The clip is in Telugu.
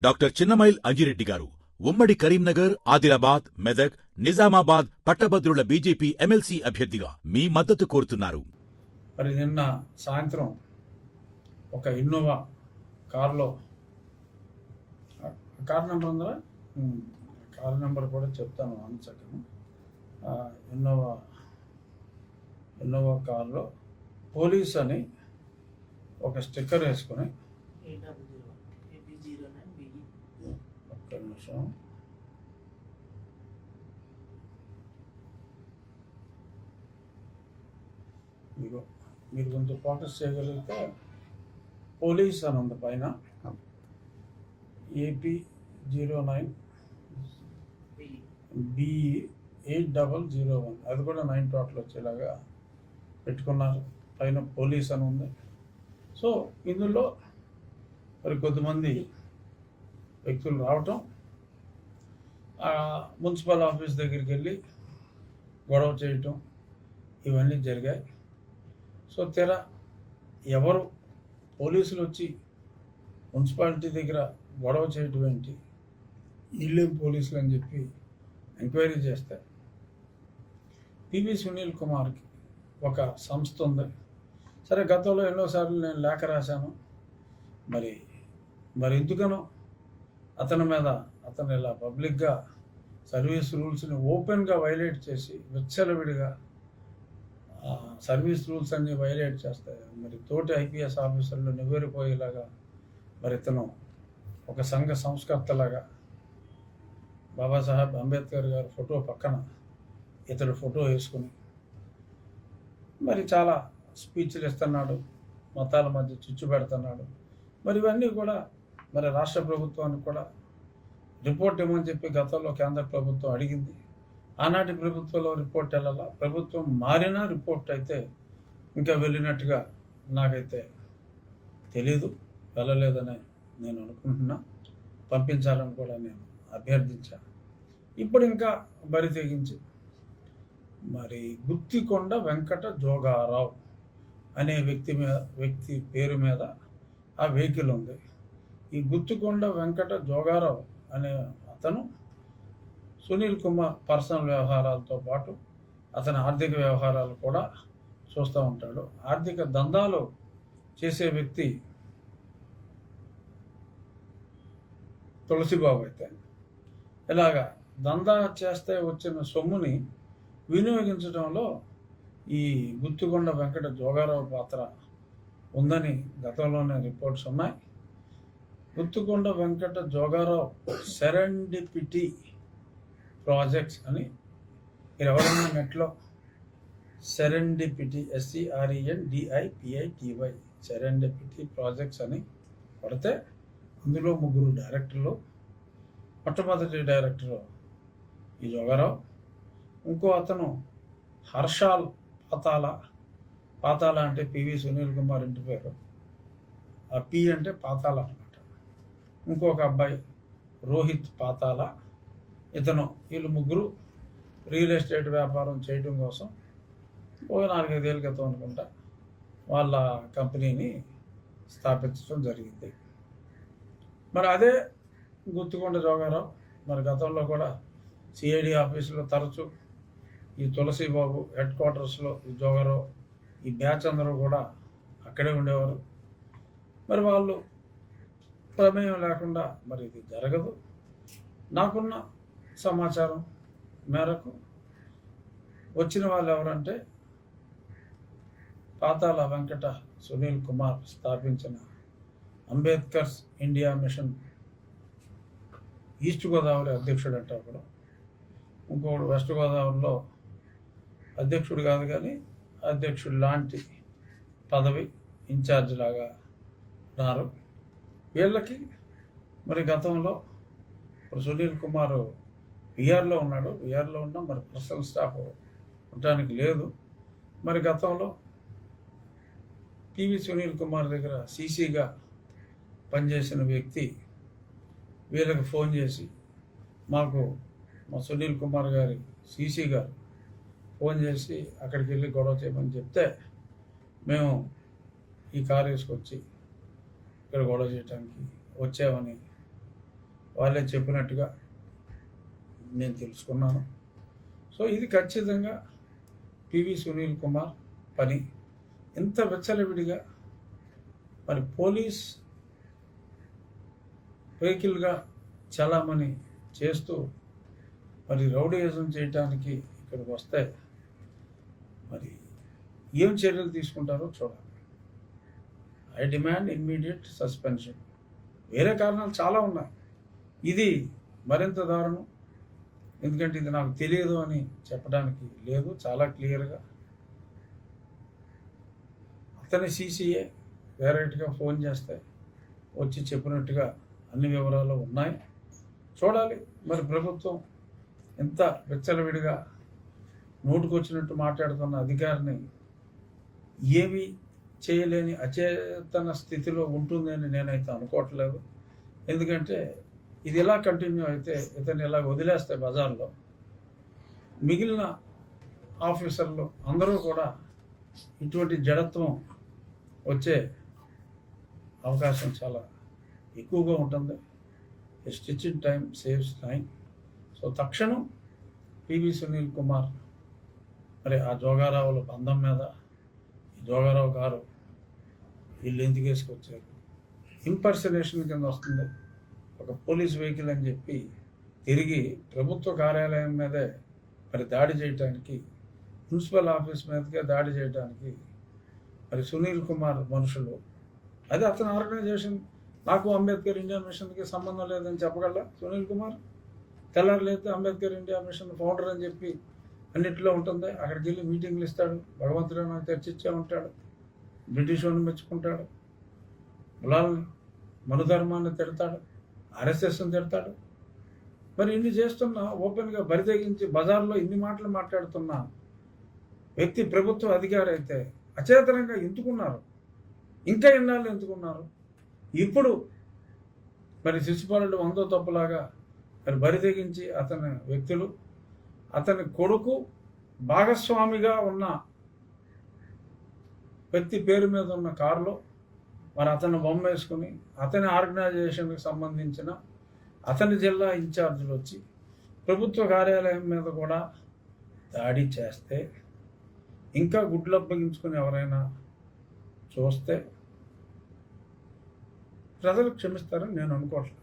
డాక్టర్ చిన్నమైల్ అంజిరెడ్డి గారు ఉమ్మడి కరీంనగర్, ఆదిలాబాద్, మెదక్, నిజామాబాద్ పట్టభద్రుల బీజేపీ ఎమ్మెల్సీ అభ్యర్థిగా మీ మద్దతు కోరుతున్నారు. మరి నిన్న సాయంత్రం ఒక ఇన్నోవా కారులో, కార్ నెంబర్ ఉందా, కార్ నెంబర్ కూడా చెప్తాను సెకండ్. ఇన్నోవా కారులో పోలీస్ అని ఒక స్టిక్కర్ వేసుకొని, ఒక్క నిమిషం, మీరు కొంచెం ఫోకస్ చేయగలిగితే పోలీస్ అని ఉంది పైన, AP09 BE8001, అది కూడా 9 టోటల్ వచ్చేలాగా పెట్టుకున్నారు. పైన పోలీస్ అని ఉంది. సో ఇందులో మరి కొద్దిమంది వ్యక్తులు రావటం, మున్సిపల్ ఆఫీస్ దగ్గరికి వెళ్ళి గొడవ చేయటం, ఇవన్నీ జరిగాయి. సో ఎవరు పోలీసులు వచ్చి మున్సిపాలిటీ దగ్గర గొడవ చేయటం ఏంటి, వీళ్ళేం పోలీసులు అని చెప్పి ఎంక్వైరీ చేస్తే పివి సునీల్ కుమార్కి ఒక సంస్థ ఉంది. సరే, గతంలో ఎన్నోసార్లు నేను లేఖ రాశాను. మరి ఎందుకనో అతను ఇలా పబ్లిక్గా సర్వీస్ రూల్స్ని ఓపెన్గా వైలేట్ చేసి విచ్చలవిడిగా సర్వీస్ రూల్స్ అన్నీ వైలేట్ చేస్తాయి. మరి తోటి ఐపీఎస్ ఆఫీసర్లు నివ్వెరపోయేలాగా మరి ఇతను ఒక సంఘ సంస్కర్తలాగా బాబాసాహెబ్ అంబేద్కర్ గారి ఫోటో పక్కన ఇతడు ఫోటో వేసుకుని మరి చాలా స్పీచ్లు ఇస్తున్నాడు, మతాల మధ్య చిచ్చు పెడుతున్నాడు. మరి ఇవన్నీ కూడా మరి రాష్ట్ర ప్రభుత్వానికి కూడా రిపోర్ట్ ఇవ్వమని చెప్పి గతంలో కేంద్ర ప్రభుత్వం అడిగింది. ఆనాటి ప్రభుత్వంలో రిపోర్ట్ వెళ్ళాలా, ప్రభుత్వం మారినా రిపోర్ట్ అయితే ఇంకా వెళ్ళినట్టుగా నాకైతే తెలీదు, వెళ్ళలేదని నేను అనుకుంటున్నా. పంపించాలని కూడా నేను అభ్యర్థించాను. ఇప్పుడు ఇంకా బరి తెగించి మరి గుత్తికొండ వెంకట జోగారావు అనే వ్యక్తి పేరు మీద ఆ వెహికల్ ఉంది. ఈ గుత్తికొండ వెంకట జోగారావు అనే అతను సునీల్ కుమార్ పర్సనల్ వ్యవహారాలతో పాటు అతని ఆర్థిక వ్యవహారాలు కూడా చూస్తూ ఉంటాడు. ఆర్థిక దందాలు చేసే వ్యక్తి తులసిబాబు అయితే ఇలాగా దందా చేస్తే వచ్చిన సొమ్ముని వినియోగించడంలో ఈ గుత్తికొండ వెంకట జోగారావు పాత్ర ఉందని గతంలోనే రిపోర్ట్స్ ఉన్నాయి. గుత్తికొండ వెంకట జోగారావు సెరెండిపిటీ ప్రాజెక్ట్స్ అని మీరు ఎవరైనా నెట్లో సెరెండిపిటీ SERENDIPITY సెరెండిపిటీ ప్రాజెక్ట్స్ అని కొడితే అందులో 3 డైరెక్టర్లు. మొట్టమొదటి డైరెక్టరు ఈ జోగారావు, ఇంకో అతను హర్షాల్ పాతాల అంటే పివి సునీల్ కుమార్ ఇంటి పేరు, ఆ పి అంటే పాతాల అనమాట. ఇంకొక అబ్బాయి రోహిత్ పాతాల, వీళ్ళు 3 రియల్ ఎస్టేట్ వ్యాపారం చేయడం కోసం 4-5 ఏళ్ళ క్రితం అనుకుంటా వాళ్ళ కంపెనీని స్థాపించడం జరిగింది. మరి అదే గుత్తికొండ జోగారావు మరి గతంలో కూడా సిఐడి ఆఫీసులో తరచూ ఈ తులసిబాబు హెడ్ క్వార్టర్స్లో ఈ జోగారావు ఈ బ్యాచ్ అందరూ కూడా అక్కడే ఉండేవారు. మరి వాళ్ళు ప్రమేయం లేకుండా మరి ఇది జరగదు. నాకున్న సమాచారం మేరకు వచ్చిన వాళ్ళు ఎవరంటే పాతాల వెంకట సునీల్ కుమార్ స్థాపించిన Ambedkar's India mission east Godavari అధ్యక్షుడు అంటే ఒకడు, ఇంకొకడు వెస్ట్ గోదావరిలో అధ్యక్షుడు కాదు కానీ అధ్యక్షుడు లాంటి పదవి ఇన్ఛార్జ్ లాగా ఉన్నారు. వీళ్ళకి మరి గతంలో సునీల్ కుమార్ విఆర్లో ఉన్నాడు. విఆర్లో ఉన్నా మరి పర్సనల్ స్టాఫ్ ఉండడానికి లేదు. మరి గతంలో పివి సునీల్ కుమార్ దగ్గర సీసీగా పనిచేసిన వ్యక్తి వీళ్ళకి ఫోన్ చేసి మా సునీల్ కుమార్ గారి సీసీ గారు ఫోన్ చేసి అక్కడికి వెళ్ళి గొడవ చేయమని చెప్తే మేము ఈ కారు వేసుకొచ్చి ఇక్కడ గొడవ చేయడానికి వచ్చామని వాళ్ళే చెప్పినట్టుగా నేను తెలుసుకున్నాను. సో ఇది ఖచ్చితంగా పివి సునీల్ కుమార్ పని. ఇంత విచ్చలవిడిగా మరి పోలీస్ వెహికల్గా చలామణి చేస్తూ మరి రౌడీయిజం చేయడానికి ఇక్కడికి వస్తే మరి ఏం చర్యలు తీసుకుంటారో చూడాలి. I demand immediate suspension. వేరే కారణాలు చాలా ఉన్నాయి, ఇది మరింత దారుణం. ఎందుకంటే ఇది నాకు తెలియదు అని చెప్పడానికి లేదు, చాలా క్లియర్గా అతని సీసీఏ డైరెక్ట్గా ఫోన్ చేస్తే వచ్చి చెప్పినట్టుగా అన్ని వివరాలు ఉన్నాయి. చూడాలి మరి ప్రభుత్వం ఎంత విచ్చలవిడిగా నోటుకొచ్చినట్టు మాట్లాడుతున్న అధికారిని ఏమీ చేయలేని అచేతన స్థితిలో ఉంటుందని నేనైతే అనుకోవట్లేదు. ఎందుకంటే ఇది ఇలా కంటిన్యూ అయితే, ఇతన్ని ఇలా వదిలేస్తే బజార్లో మిగిలిన ఆఫీసర్లు అందరూ కూడా ఇటువంటి జడత్వం వచ్చే అవకాశం చాలా ఎక్కువగా ఉంటుంది. Stitch in time saves time. So తక్షణం పివి సునీల్ కుమార్ మరి ఆ జోగారావుల బంధం మీద ఈ జోగారావు గారు వీళ్ళు ఎందుకు వేసుకొచ్చారు, ఇంపర్సనేషన్ కింద వస్తుంది. ఒక పోలీస్ వెహికల్ అని చెప్పి తిరిగి ప్రభుత్వ కార్యాలయం మీదే మరి దాడి చేయడానికి, మున్సిపల్ ఆఫీస్ మీదకే దాడి చేయడానికి మరి సునీల్ కుమార్ మనుషులు, అది అతని ఆర్గనైజేషన్. నాకు అంబేద్కర్ ఇండియా మిషన్కి సంబంధం లేదని చెప్పగలరా సునీల్ కుమార్? తెల్లారలేదు అంబేద్కర్ ఇండియా మిషన్ ఫౌండర్ అని చెప్పి అన్నింటిలో ఉంటుంది. అక్కడికి వెళ్ళి మీటింగ్లు ఇస్తాడు, భగవంతుడు నాకు చర్చించే ఉంటాడు, బ్రిటిష్ వాడిని మెచ్చుకుంటాడు, కులాలని మనుధర్మాన్ని తిడతాడు, ఆర్ఎస్ఎస్ని తిడతాడు. మరి ఇన్ని చేస్తున్నా ఓపెన్గా బరితెగించి బజార్లో ఇన్ని మాటలు మాట్లాడుతున్న వ్యక్తి ప్రభుత్వ అధికారి అయితే అచేతనంగా ఎందుకున్నారు? ఇంకా ఎన్నాళ్ళు ఎందుకున్నారు? ఇప్పుడు మరి శిశుపాలుడు వందో తప్పులాగా మరి బరితెగించి అతని వ్యక్తులు, అతని కొడుకు భాగస్వామిగా ఉన్న వ్యక్తి పేరు మీద ఉన్న కారులో మరి అతను బొమ్మ వేసుకుని అతని ఆర్గనైజేషన్కి సంబంధించిన అతని జిల్లా ఇన్ఛార్జీలు వచ్చి ప్రభుత్వ కార్యాలయం మీద కూడా దాడి చేస్తే, ఇంకా గుడ్లు అప్పగించుకుని ఎవరైనా చూస్తే ప్రజలు క్షమిస్తారని నేను అనుకోవట్లేదు.